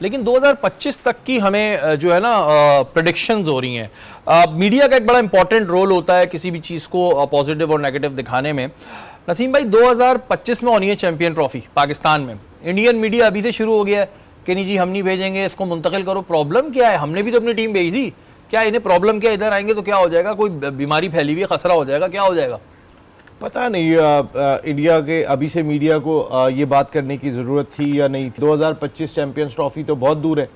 लेकिन 2025 तक की हमें जो है ना प्रेडिक्शंस हो रही हैं। मीडिया का एक बड़ा इंपॉर्टेंट रोल होता है किसी भी चीज़ को पॉजिटिव और नेगेटिव दिखाने में। नसीम भाई 2025 में होनी है चैंपियन ट्रॉफी पाकिस्तान में। इंडियन मीडिया अभी से शुरू हो गया है कि नहीं जी हम नहीं भेजेंगे, इसको मुंतकिल करो। प्रॉब्लम क्या है? हमने भी तो अपनी टीम भेजी थी। क्या इन्हें प्रॉब्लम क्या? इधर आएंगे तो क्या हो जाएगा? कोई बीमारी फैली हुई है, खसरा हो जाएगा, क्या हो जाएगा? पता नहीं इंडिया के अभी से मीडिया को ये बात करने की ज़रूरत थी या नहीं थी। 2025 चैंपियंस ट्रॉफी तो बहुत दूर है।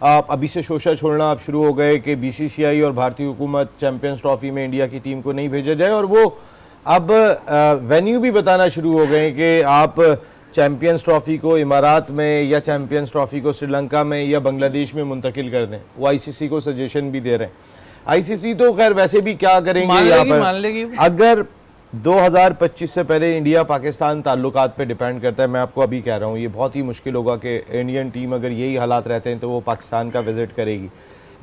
आप अभी से शोशा छोड़ना आप शुरू हो गए कि बीसीसीआई और भारतीय हुकूमत चैंपियंस ट्रॉफी में इंडिया की टीम को नहीं भेजा जाए, और वो अब वेन्यू भी बताना शुरू हो गए कि आप चैंपियंस ट्रॉफी को इमारात में या चैंपियंस ट्रॉफी को श्रीलंका में या बांग्लादेश में मुंतकिल कर दें। वो आईसीसी को सजेशन भी दे रहे हैं। आईसीसी तो खैर वैसे भी क्या करेंगे यहाँ पर, अगर 2025 से पहले इंडिया पाकिस्तान ताल्लुकात पे डिपेंड करता है। मैं आपको अभी कह रहा हूँ ये बहुत ही मुश्किल होगा कि इंडियन टीम अगर यही हालात रहते हैं तो वो पाकिस्तान का विजिट करेगी।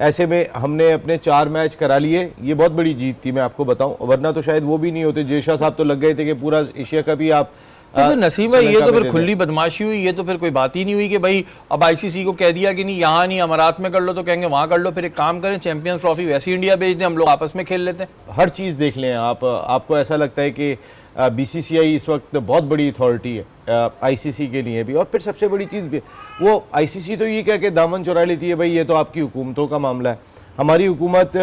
ऐसे में हमने अपने 4 मैच करा लिए, ये बहुत बड़ी जीत थी मैं आपको बताऊं, वरना तो शायद वो भी नहीं होते। जेशा साहब तो लग गए थे कि पूरा एशिया का भी आप तो नसीम भाई ये तो फिर खुली बदमाशी हुई। ये तो फिर कोई बात ही नहीं हुई कि भाई अब आईसीसी को कह दिया कि नहीं यहाँ नहीं अमारात में कर लो, तो कहेंगे वहाँ कर लो। फिर एक काम करें चैंपियंस ट्रॉफी वैसे इंडिया भेज दें, हम लोग आपस में खेल लेते हैं। हर चीज़ देख लें आप। आपको ऐसा लगता है कि बीसीसीआई इस वक्त बहुत बड़ी अथॉरिटी है आईसीसी के लिए भी, और फिर सबसे बड़ी चीज़ भी वो आईसीसी तो ये कह के दामन चुरा लेती है भाई ये तो आपकी हुकूमतों का मामला है। हमारी हुकूमत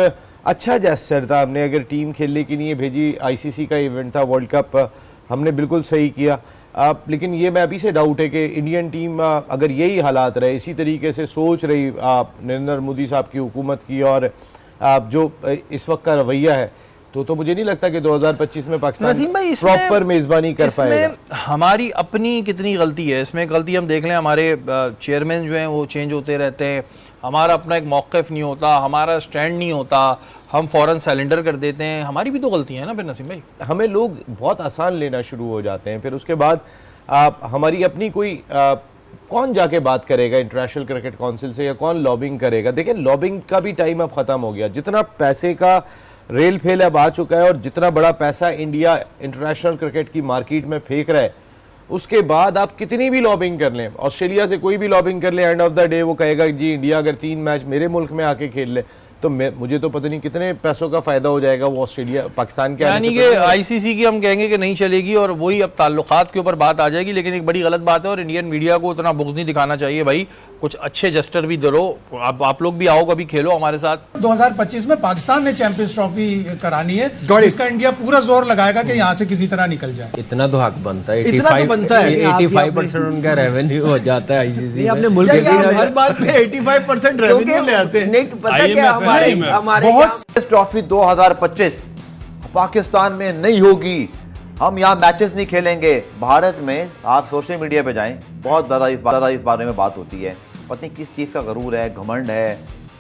अच्छा जेस्चर था, हमने अगर टीम खेलने के लिए भेजी, आईसीसी का इवेंट था वर्ल्ड कप, हमने बिल्कुल सही किया। लेकिन ये मैं अभी से डाउट है कि इंडियन टीम अगर यही हालात रहे, इसी तरीके से सोच रही नरेंद्र मोदी साहब की हुकूमत की और जो इस वक्त का रवैया है, तो मुझे नहीं लगता कि 2025 में पाकिस्तान प्रॉपर मेज़बानी कर पाएगा। हमारी अपनी कितनी गलती है इसमें? गलती हम देख लें, हमारे चेयरमैन जो हैं वो चेंज होते रहते हैं, हमारा अपना एक मौक़िफ़ नहीं होता, हमारा स्टैंड नहीं होता, हम फ़ौरन सरेंडर कर देते हैं। हमारी भी तो गलती है ना फिर नसीम भाई। हमें लोग बहुत आसान लेना शुरू हो जाते हैं, फिर उसके बाद हमारी अपनी कोई कौन जाके बात करेगा इंटरनेशनल क्रिकेट काउंसिल से, या कौन लॉबिंग करेगा? देखिए लॉबिंग का भी टाइम अब ख़त्म हो गया। जितना पैसे का रेल फेल अब आ चुका है और जितना बड़ा पैसा इंडिया इंटरनेशनल क्रिकेट की मार्केट में फेंक रहा है, उसके बाद आप कितनी भी लॉबिंग कर लें, ऑस्ट्रेलिया से कोई भी लॉबिंग कर ले, एंड ऑफ द डे वो कहेगा जी इंडिया अगर 3 मैच मेरे मुल्क में आके खेल ले तो मुझे तो पता नहीं कितने पैसों का फायदा हो जाएगा वो ऑस्ट्रेलिया पाकिस्तान के। यानी कि आईसीसी की हम कहेंगे कि नहीं चलेगी और वही अब ताल्लुकात के ऊपर बात आ जाएगी। लेकिन एक बड़ी गलत बात है, और इंडियन मीडिया को उतना बुग़्ज़ नहीं दिखाना चाहिए भाई। कुछ अच्छे जस्टर भी दो, आप लोग भी आओ कभी खेलो हमारे साथ। 2025 में पाकिस्तान ने चैंपियंस ट्रॉफी करानी है, इसका इंडिया पूरा जोर लगाएगा कि यहाँ से किसी तरह निकल जाए। इतना तो हक बनता है, 85% उनका रेवेन्यू हो जाता है आईसीसी। अपने मुल्क हर बात पे 85% रेवेन्यू ले आते हैं। पता क्या हमारे ट्रॉफी 2025 पाकिस्तान में नहीं होगी, हम यहाँ मैचेस नहीं खेलेंगे। भारत में आप सोशल मीडिया पे जाएं, बहुत ज़्यादा इस बारे में बात होती है। पता नहीं किस चीज़ का गरूर है, घमंड है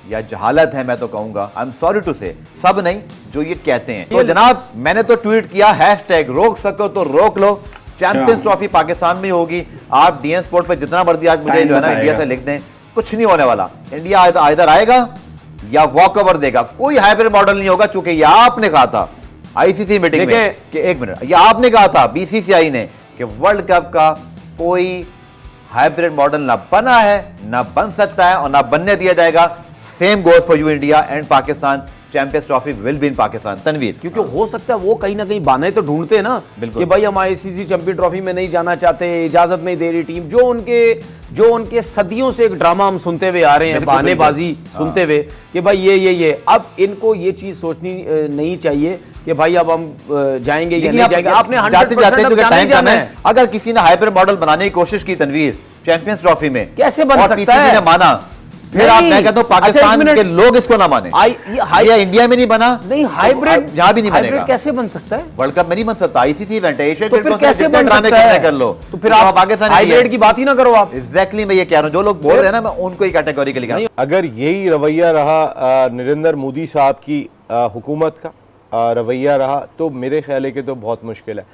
या जहालत है, मैं तो कहूँगा। आई एम सॉरी टू से, सब नहीं जो ये कहते हैं। तो जनाब मैंने तो ट्वीट किया हैशटैग रोक सको तो रोक लो, चैंपियंस ट्रॉफी पाकिस्तान में होगी। आप डीएन स्पोर्ट पे जितना मर्जी आज मुझे जो है ना इंडिया से लिख दें, कुछ नहीं होने वाला। इंडिया इधर आएगा या वॉक ओवर देगा, कोई हाइब्रिड मॉडल नहीं होगा। चूंकि ये आपने कहा था आईसीसी मीटिंग में कि एक मिनट, ये आपने कहा था बीसीसीआई ने कि वर्ल्ड कप का कोई हाइब्रिड मॉडल ना बना है, ना बन सकता है और ना बनने दिया जाएगा। Same goes for you India and Pakistan, champions trophy will be in Pakistan. Tanveer, क्योंकि हो सकता है वो कहीं ना कहीं बहाने तो ढूंढते हैं ना कि भाई हम आईसीसी चैंपियन ट्रॉफी में नहीं जाना चाहते, इजाजत नहीं दे रही टीम। जो उनके सदियों से एक ड्रामा हम सुनते हुए आ रहे हैं, बहानेबाजी सुनते हुए कि भाई ये अब इनको ये चीज सोचनी नहीं चाहिए कि भाई अब हम जाएंगे या नहीं जाएंगे। आपने 100% जाना है। अगर किसी ने हाइब्रिड मॉडल बनाने की कोशिश की तनवीर चैंपियंस ट्रॉफी में, कैसे बन सकता है? ने माना, फिर आप मैं कहता हूं पाकिस्तान के लोग इसको ना माने। ये इंडिया में नहीं बना, नहीं हाइब्रिड यहां भी नहीं बनेगा। हाइब्रिड कैसे बन सकता है? वर्ल्ड कप में नहीं बन सकता, आईसीसी इवेंट है, एशिया तो फिर कैसे बन सकता है? कर लो तो फिर आप पाकिस्तान हाइब्रिड की बात ही ना करो आप। एग्जैक्टली मैं ये कह रहा हूं, जो लोग बोल रहे हैं ना मैं उनको ही कैटेगरी के लिए। अगर यही रवैया रहा नरेंद्र मोदी साहब की हुकूमत का रवैया रहा, तो मेरे ख्याल है कि तो बहुत मुश्किल है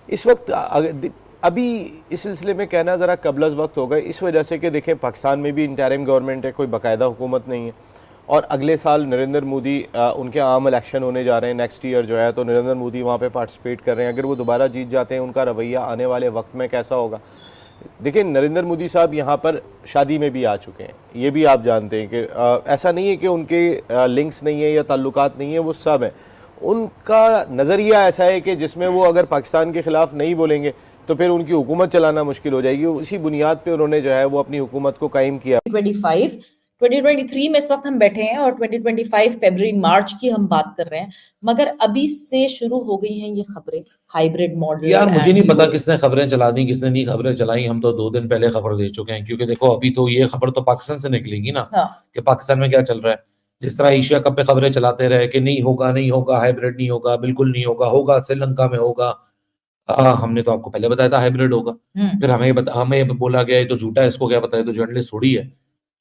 इस वक्त। अभी इस सिलसिले में कहना ज़रा कबल वक्त होगा, इस वजह से कि देखें पाकिस्तान में भी इंटरिम गवर्नमेंट है, कोई बाकायदा हुकूमत नहीं है, और अगले साल नरेंद्र मोदी उनके आम इलेक्शन होने जा रहे हैं नेक्स्ट ईयर जो है, तो नरेंद्र मोदी वहाँ पे पार्टिसिपेट कर रहे हैं। अगर वो दोबारा जीत जाते हैं, उनका रवैया आने वाले वक्त में कैसा होगा? देखिए, नरेंद्र मोदी साहब यहाँ पर शादी में भी आ चुके हैं, ये भी आप जानते हैं कि ऐसा नहीं है कि उनके लिंक्स नहीं है या ताल्लुकात नहीं है, वो सब है। उनका नज़रिया ऐसा है कि जिसमें वो अगर पाकिस्तान के ख़िलाफ़ नहीं बोलेंगे तो फिर उनकी हुकूमत चलाना मुश्किल हो जाएगी। उसी बुनियाद पे उन्होंने जो है वो अपनी हुकूमत को कायम किया। 2023 में इस वक्त हम बैठे हैं और 2025 फरवरी मार्च की हम बात कर रहे हैं, मगर अभी से शुरू हो गई हैं ये खबरें हाइब्रिड मॉडल। यार मुझे नहीं पता किसने खबरें चला दी, किसने नहीं खबरें चलाई। हम तो 2 दिन पहले खबर दे चुके हैं, क्योंकि देखो अभी तो ये खबर तो पाकिस्तान से निकलेगी ना, हाँ। कि पाकिस्तान में क्या चल रहा है। जिस तरह एशिया कप पे खबरें चलाते रहे कि नहीं होगा, नहीं होगा, हाइब्रिड नहीं होगा, बिल्कुल नहीं होगा, होगा श्रीलंका में होगा। हमने तो आपको पहले बताया था हाइब्रिड होगा, फिर हमें बोला गया ये तो झूठा है, इसको क्या पता है, तो जर्नलिस्ट थोड़ी है।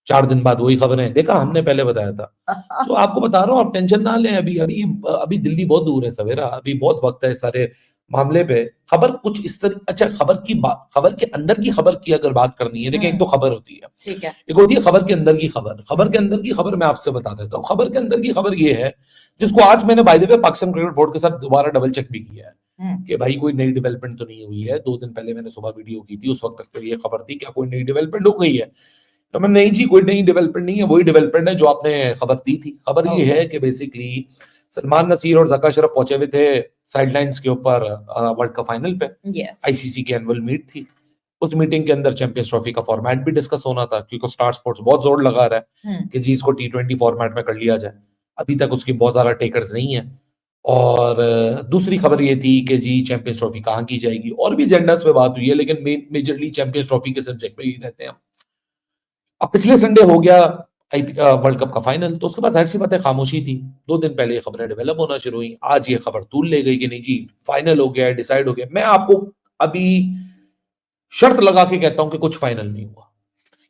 4 दिन बाद वही खबरें, देखा हमने पहले बताया था। तो आपको बता रहा हूँ, आप टेंशन ना लें। अभी अभी अभी दिल्ली बहुत दूर है सवेरा, अभी बहुत वक्त है इस सारे मामले पे। खबर कुछ इस तरह, अच्छा खबर के अंदर की खबर की अगर बात करनी है, देखिए एक तो खबर होती है, ठीक है, एक होती है खबर के अंदर की खबर। खबर के अंदर की खबर मैं आपसे बता देता हूँ। खबर के अंदर की खबर ये है, जिसको आज मैंने by the way Pakistan cricket board के साथ दोबारा डबल चेक भी किया है कि भाई कोई नई डेवलपमेंट तो नहीं हुई है। 2 दिन पहले मैंने सुबह वीडियो की थी, उस वक्त तक तो ये खबर थी क्या कोई नई डेवलपमेंट हो गई है, तो मैं नहीं जी कोई नई डेवलपमेंट नहीं है, वही डेवलपमेंट है जो आपने खबर दी थी। खबर ये है कि बेसिकली सलमान नसीर और ज़का अशरफ पहुंचे हुए थे साइडलाइंस के ऊपर वर्ल्ड कप फाइनल पे। आईसीसी की एनुअल मीट थी, उस मीटिंग के अंदर चैंपियंस ट्रॉफी का फॉर्मेट भी डिस्कस होना था, क्योंकि स्टार स्पोर्ट्स बहुत जोर लगा रहा है कि जी इसको T20 फॉर्मेट में कर लिया जाए। अभी तक उसकी बहुत ज्यादा टेकर्स नहीं है। और दूसरी खबर ये थी कि जी चैंपियंस ट्रॉफी कहाँ की जाएगी, और भी एजेंडास पे बात हुई है, लेकिन मेजरली चैंपियंस ट्रॉफी के सब्जेक्ट पे ही रहते हैं हम। अब पिछले संडे हो गया वर्ल्ड कप का फाइनल, तो उसके बाद जाहिर सी बात है खामोशी थी। 2 दिन पहले ये खबरें डेवलप होना शुरू हुई, आज ये खबर तूल ले गई कि नहीं जी फाइनल हो गया है, डिसाइड हो गया। मैं आपको अभी शर्त लगा के कहता हूं कि कुछ फाइनल नहीं हुआ,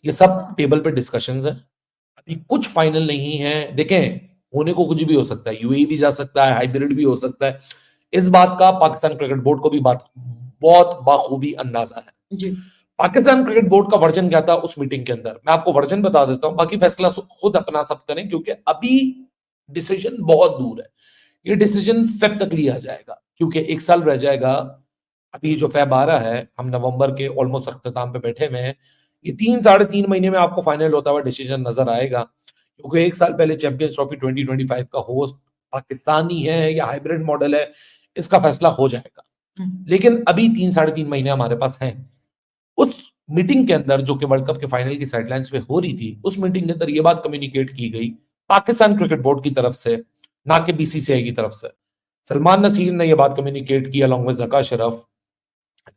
ये सब टेबल पे डिस्कशंस हैं, अभी कुछ फाइनल नहीं है। देखें होने को कुछ भी हो सकता है, यूएई भी जा सकता है, हाइब्रिड भी हो सकता है। इस बात का पाकिस्तान क्रिकेट बोर्ड को भी बहुत बाखूबी अंदाजा है जी। पाकिस्तान क्रिकेट बोर्ड का वर्जन क्या था उस मीटिंग के अंदर, मैं आपको वर्जन बता देता हूं, बाकी फैसला खुद अपना सब करें, क्योंकि अभी डिसीजन बहुत दूर है। ये डिसीजन फेब तक लिया जाएगा, क्योंकि 1 साल रह जाएगा। अभी जो फेब आ रहा है, हम नवंबर के ऑलमोस्ट अख्ताम पे बैठे हुए हैं, ये 3-3.5 महीने में आपको फाइनल होता हुआ डिसीजन नजर आएगा, क्योंकि 1 साल पहले चैंपियंस ट्रॉफी 2025 का होस्ट पाकिस्तान ही है या हाइब्रिड मॉडल है, इसका फैसला हो जाएगा। लेकिन अभी 3-3.5 महीने हमारे पास हैं। उस मीटिंग के अंदर जो कि वर्ल्ड कप के फाइनल की साइडलाइंस पे हो रही थी, उस मीटिंग के अंदर ये बात कम्युनिकेट की गई पाकिस्तान क्रिकेट बोर्ड की तरफ से, ना कि बीसीसीआई की तरफ से। सलमान नसीर ने यह बात कम्युनिकेट की अलॉन्ग विद ज़का अशरफ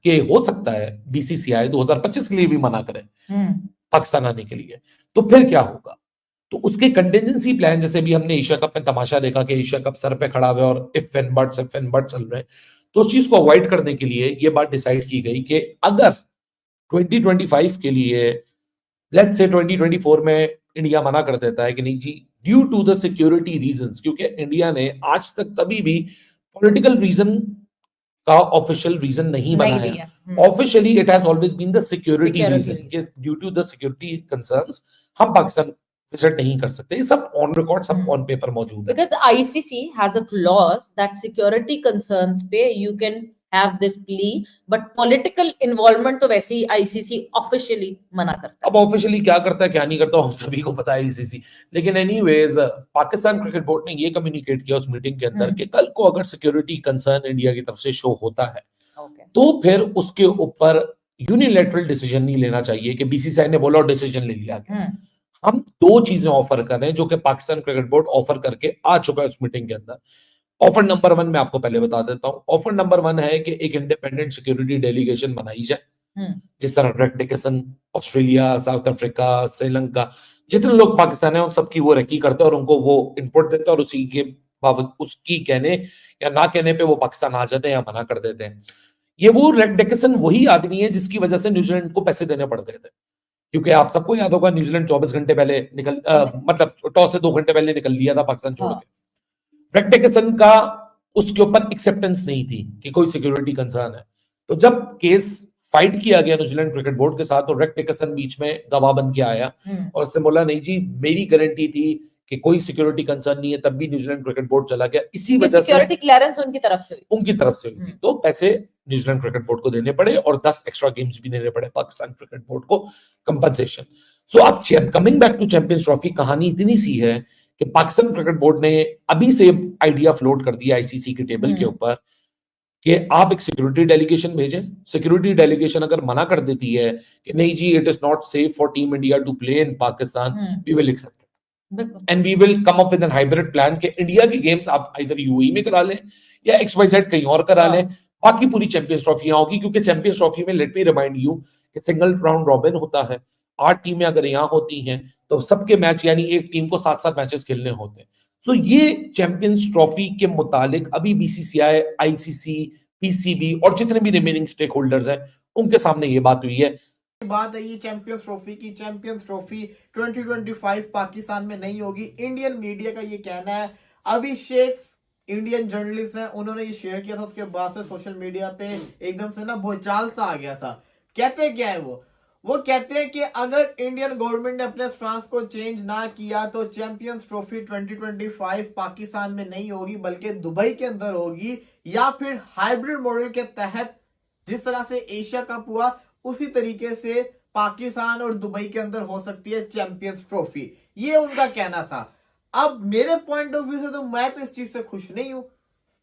कि हो सकता है बीसीसीआई 2025 के लिए भी मना करे पाकिस्तान आने के लिए, तो फिर क्या होगा। तो उसके कंटिजेंसी प्लान, जैसे भी हमने एशिया कप में तमाशा देखा कि एशिया कप सर पे खड़ा हुआ और इफ एंड बट्स चल रहे हैं, तो उस चीज को अवॉइड करने के लिए ये बात डिसाइड की गई कि अगर 2025 के लिए लेट्स से 2024 में इंडिया मना कर देता है कि नहीं जी due to the security reasons, क्योंकि इंडिया ने आज तक कभी भी पॉलिटिकल रीजन का ऑफिशियल रीजन नहीं बनाया। Officially it has always been the security reason, due to the security concerns हम पाकिस्तान विजिट नहीं कर सकते। ये सब ऑन रिकॉर्ड, सब ऑन पेपर मौजूद है। Because the ICC has a clause that security concerns पे you can have this plea, but political involvement तो वैसे ही ICC officially मना करता है। अब ऑफिशियली क्या करता है क्या नहीं करता हम सभी को पता है ICC, लेकिन एनीवेज पाकिस्तान क्रिकेट बोर्ड ने ये कम्युनिकेट किया उस मीटिंग के अंदर कि कल को अगर सिक्योरिटी कंसर्न इंडिया की तरफ से शो होता है तो फिर उसके ऊपर यूनिलैटरल डिसीजन नहीं लेना चाहिए कि बीसीसीआई ने बोला और डिसीजन ले लिया। हम 2 चीजें ऑफर कर रहे हैं जो कि पाकिस्तान क्रिकेट बोर्ड ऑफर करके आ चुका है उस मीटिंग के अंदर। ऑफर नंबर 1 मैं आपको पहले बता देता हूं। ऑफर नंबर 1 है कि एक इंडिपेंडेंट सिक्योरिटी डेलीगेशन बनाई जाए, जिस तरह red Dixon, Australia, south Africa, Sri Lanka, जितने लोग पाकिस्तान है उन सबकी वो रेकी करते हैं और उनको वो इनपुट देते हैं, और उसी के बावजूद उसकी कहने या ना कहने पे वो पाकिस्तान आ जाते हैं या मना कर देते हैं। ये वो रेड डिकसन वही आदमी है जिसकी वजह से न्यूजीलैंड को पैसे देने पड़ गए थे, क्योंकि आप सबको याद होगा न्यूजीलैंड 24 घंटे पहले मतलब टॉस से 2 घंटे पहले निकल लिया था पाकिस्तान छोड़ के। रेड डिकसन का उसके ऊपर एक्सेप्टेंस नहीं थी कि कोई सिक्योरिटी कंसर्न है। तो जब केस फाइट किया गया न्यूजीलैंड क्रिकेट बोर्ड के साथ, तो रेड डिकसन बीच में गवाह बन के आया और उसने बोला नहीं जी मेरी गारंटी थी कि कोई सिक्योरिटी कंसर्न नहीं है, तब भी न्यूजीलैंड क्रिकेट बोर्ड चला गया। इसी वजह से सिक्योरिटी क्लियरेंस उनकी तरफ से हुई। उनकी तरफ से हुई थी, तो पैसे न्यूजीलैंड क्रिकेट बोर्ड को देने पड़े और 10 एक्स्ट्रा गेम्स भी देने पड़े पाकिस्तान क्रिकेट बोर्ड को कंपनसेशन। सो अब coming back to champions trophy, कहानी इतनी सी है कि पाकिस्तान क्रिकेट बोर्ड ने अभी से आइडिया फ्लोट कर दिया आईसीसी के टेबल के ऊपर कि आप एक सिक्योरिटी डेलीगेशन भेजें। सिक्योरिटी डेलीगेशन अगर मना कर देती है कि नहीं जी, it is not safe for team India to play in Pakistan, we will accept बिल्कुल। And we will come up with an hybrid plan कि इंडिया की गेम्स आप इधर यूएई में करा लें या XYZ कहीं और करा लें, बाकी पूरी चैंपियंस ट्रॉफी यहाँ होगी। क्योंकि चैंपियंस ट्रॉफी में लेट मी रिमाइंड यू कि सिंगल राउंड रॉबिन होता है, 8 टीमें अगर यहाँ होती हैं तो सबके मैच यानी एक टीम को 7-7 मैचेस खेलने होते हैं। सो ये चैंपियंस ट्रॉफी के मुतालिक अभी BCCI, ICC, PCB और जितने भी रिमेनिंग स्टेक होल्डर्स हैं उनके सामने ये बात हुई है। बात है ये चैंपियंस ट्रॉफी की। चैंपियंस ट्रॉफी 2025 पाकिस्तान में नहीं होगी। इंडियन मीडिया का ये कहना है। अभिषेक इंडियन जर्नलिस्ट हैं, उन्होंने ये शेयर किया था, उसके बाद से सोशल मीडिया पे एकदम से ना भूचाल सा आ गया था। कहते क्या है वो कहते हैं कि अगर इंडियन गवर्नमेंट ने अपने स्टांस को चेंज ना किया तो चैंपियंस ट्रॉफी 2025 पाकिस्तान में नहीं होगी बल्कि दुबई के अंदर होगी, या फिर हाइब्रिड मॉडल के तहत जिस तरह से एशिया कप हुआ उसी तरीके से पाकिस्तान और दुबई के अंदर हो सकती है चैंपियंस ट्रॉफी। ये उनका कहना था। अब मेरे पॉइंट ऑफ व्यू से तो मैं तो इस चीज से खुश नहीं हूं।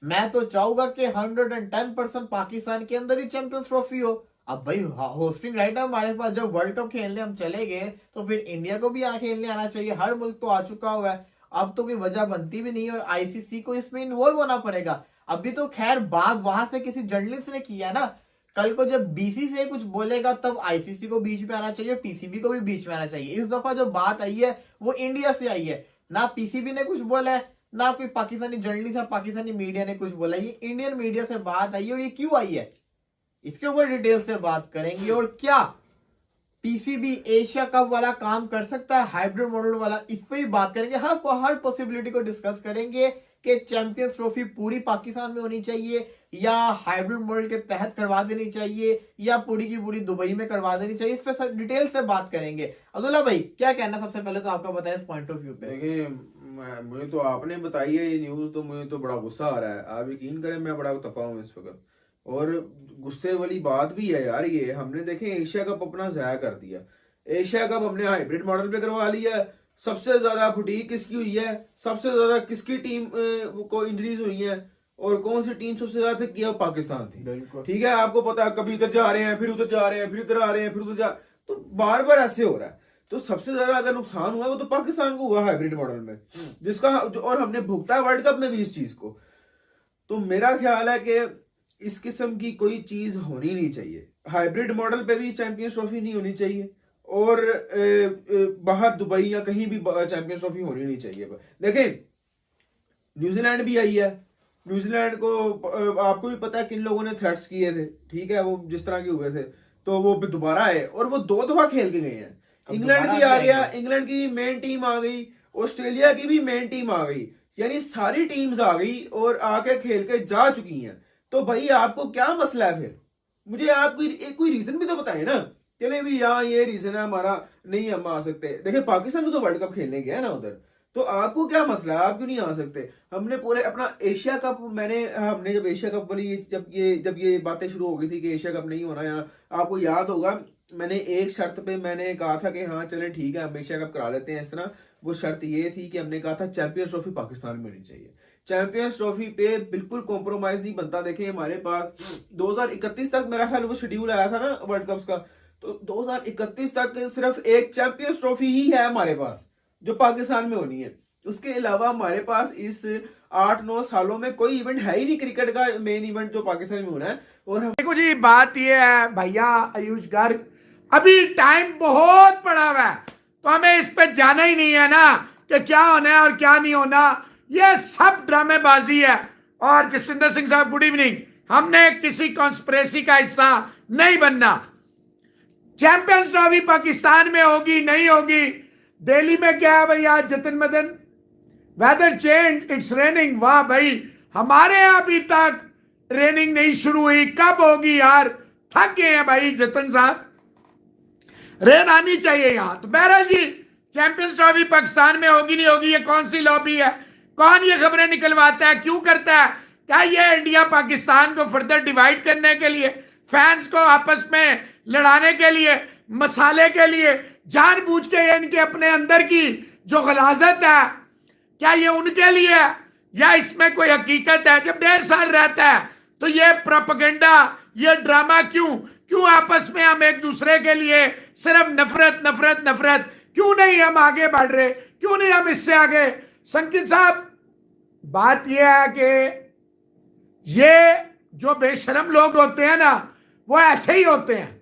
मैं तो चाहूंगा कि 110% पाकिस्तान के अंदर ही चैंपियंस ट्रॉफी हो। अब भाई होस्टिंग राइट है हमारे पास, जब वर्ल्ड कप खेलने हम चले गए तो फिर इंडिया को भी खेलने आना चाहिए। हर मुल्क तो आ चुका हुआ है, अब तो कोई वजह बनती भी नहीं और आईसीसी को इसमें इन्वॉल्व होना पड़ेगा। अभी तो खैर बात वहां से किसी जर्नलिस्ट ने किया ना, कल को जब BCCI कुछ बोलेगा तब आईसीसी को बीच में आना चाहिए, पीसीबी को भी बीच में आना चाहिए। इस दफा जो बात आई है वो इंडिया से आई है, ना पीसीबी ने कुछ बोला है ना कोई पाकिस्तानी जर्नलिस्ट या पाकिस्तानी मीडिया ने कुछ बोला। ये इंडियन मीडिया से बात आई है और ये क्यों आई है इसके ऊपर डिटेल से बात करेंगे। और क्या पीसीबी एशिया कप वाला काम कर सकता है, हाइब्रिड मॉडल वाला, इस पर भी बात करेंगे। हर पॉसिबिलिटी को डिस्कस करेंगे कि चैंपियंस ट्रॉफी पूरी पाकिस्तान में होनी चाहिए या हाइब्रिड मॉडल के तहत करवा देनी चाहिए या पूरी की पूरी दुबई में करवा देनी चाहिए। इस पे डिटेल से बात करेंगे। अब्दुल्ला भाई क्या कहना, सबसे पहले तो आपका बताया इस पॉइंट ऑफ व्यू पे। देखिए, मुझे तो आपने बताई है ये न्यूज, तो मुझे तो बड़ा गुस्सा आ रहा है। आप यकीन करें मैं बड़ा तपा हूँ इस वक्त, और गुस्से वाली बात भी है यार। ये हमने देखे एशिया कप अपना ज़ाया कर दिया। एशिया कप हमने हाइब्रिड मॉडल पे करवा लिया। सबसे ज्यादा फटीक किसकी हुई है, सबसे ज्यादा किसकी टीम को इंजरीज हुई है और कौन सी टीम सबसे ज्यादा थकी है, पाकिस्तान थी। ठीक है, आपको पता है कभी इधर जा रहे हैं फिर उधर जा रहे हैं फिर इधर आ रहे हैं फिर उधर जा, तो बार बार ऐसे हो रहा है। तो सबसे ज्यादा अगर नुकसान हुआ वो तो पाकिस्तान को हुआ हाइब्रिड मॉडल में, जिसका और हमने भुगता है वर्ल्ड कप में भी इस चीज को। तो मेरा ख्याल है कि इस किस्म की कोई चीज होनी नहीं चाहिए। हाइब्रिड मॉडल पे भी चैंपियंस ट्रॉफी नहीं होनी चाहिए और बाहर दुबई या कहीं भी चैंपियंस ट्रॉफी होनी नहीं चाहिए। देखें, न्यूजीलैंड भी आई है। न्यूजीलैंड को आपको भी पता है किन लोगों ने थ्रेट्स किए थे, ठीक है, वो जिस तरह के हुए थे, तो वो दोबारा आए और वो 2 दफा खेल के गए हैं। इंग्लैंड भी आ गया, इंग्लैंड की मेन टीम आ गई, ऑस्ट्रेलिया की भी मेन टीम आ गई, यानी सारी टीम्स आ गई और आके खेल के जा चुकी हैं। तो भाई आपको क्या मसला है फिर? मुझे आप कोई रीजन भी तो बताए ना, चले भी यहाँ ये रीजन है हमारा, नहीं हम आ सकते। देखिए पाकिस्तान तो वर्ल्ड कप खेलने गया ना उधर, तो आपको क्या मसला है, आप क्यों नहीं आ सकते? हमने पूरे अपना एशिया कप हमने जब एशिया कप वाली जब ये बातें शुरू हो गई थी कि एशिया कप नहीं होना यहाँ, आपको याद होगा मैंने एक शर्त पे मैंने कहा था कि हाँ चले ठीक है हम एशिया कप करा लेते हैं इस तरह। वो शर्त ये थी कि हमने कहा था चैंपियंस ट्रॉफी पाकिस्तान में होनी चाहिए। चैंपियंस ट्रॉफी पे बिल्कुल कॉम्प्रोमाइज नहीं बनता। देखें हमारे पास 2031 तक मेरा ख्याल वो शेड्यूल आया था ना वर्ल्ड कप्स का, तो 2031 तक सिर्फ एक चैंपियंस ट्रॉफी ही है हमारे पास जो पाकिस्तान में होनी है। उसके अलावा हमारे पास इस 8-9 सालों में कोई इवेंट है ही नहीं क्रिकेट का मेन इवेंट जो पाकिस्तान में होना है। और हम देखो जी बात ये है भैया आयुष गर्ग, अभी टाइम बहुत पड़ा हुआ है, तो हमें इस पे जाना ही नहीं है ना कि क्या होना है और क्या नहीं होना। ये सब ड्रामेबाजी है। और जसविंदर सिंह साहब गुड इवनिंग, हमने किसी कॉन्स्पिरेसी का हिस्सा नहीं बनना। चैंपियंस ट्रॉफी पाकिस्तान में होगी नहीं होगी, दिल्ली में क्या है भैया Jatin Madan, weather change, it's raining. वाह भाई, हमारे यहां अभी तक रेनिंग नहीं शुरू हुई, कब होगी यार? थक गए हैं भाई जतिन साहब, रेन आनी चाहिए यहां। तो बहरहाल जी चैंपियंस ट्रॉफी पाकिस्तान में होगी नहीं होगी, ये कौन सी लॉबी है? कौन ये खबरें निकलवाता है? क्यों करता है? क्या ये इंडिया पाकिस्तान को फर्दर डिवाइड करने के लिए, फैंस को आपस में लड़ाने के लिए, मसाले के लिए, जानबूझ के ये इनके अपने अंदर की जो गलाजत है, क्या ये उनके लिए है या इसमें कोई हकीकत है? जब 1.5 साल रहता है तो ये प्रोपेगेंडा, ये ड्रामा क्यों आपस में हम एक दूसरे के लिए सिर्फ नफरत नफरत नफरत? क्यों नहीं हम आगे बढ़ रहे? क्यों नहीं हम इससे आगे? संकित साहब, बात यह है कि ये जो बेशरम लोग होते हैं ना, वो ऐसे ही होते हैं।